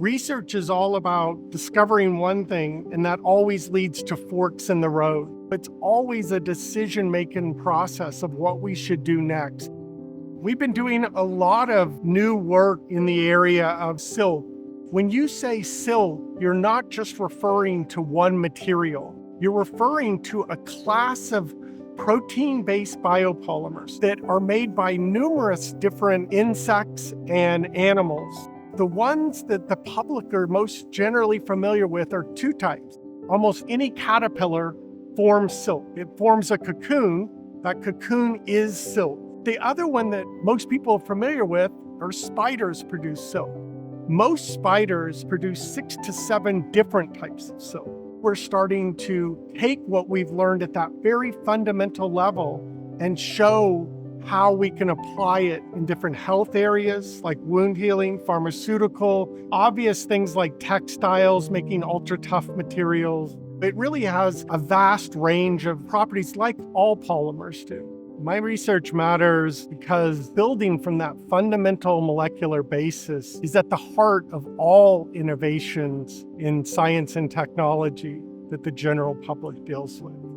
Research is all about discovering one thing, and that always leads to forks in the road. It's always a decision-making process of what we should do next. We've been doing a lot of new work in the area of silk. When you say silk, you're not just referring to one material. You're referring to a class of protein-based biopolymers that are made by numerous different insects and animals. The ones that the public are most generally familiar with are two types. Almost any caterpillar forms silk. It forms a cocoon. That cocoon is silk. The other one that most people are familiar with are spiders produce silk. Most spiders produce 6 to 7 different types of silk. We're starting to take what we've learned at that very fundamental level and show how we can apply it in different health areas like wound healing, pharmaceutical, obvious things like textiles, making ultra tough materials. It really has a vast range of properties like all polymers do. My research matters because building from that fundamental molecular basis is at the heart of all innovations in science and technology that the general public deals with.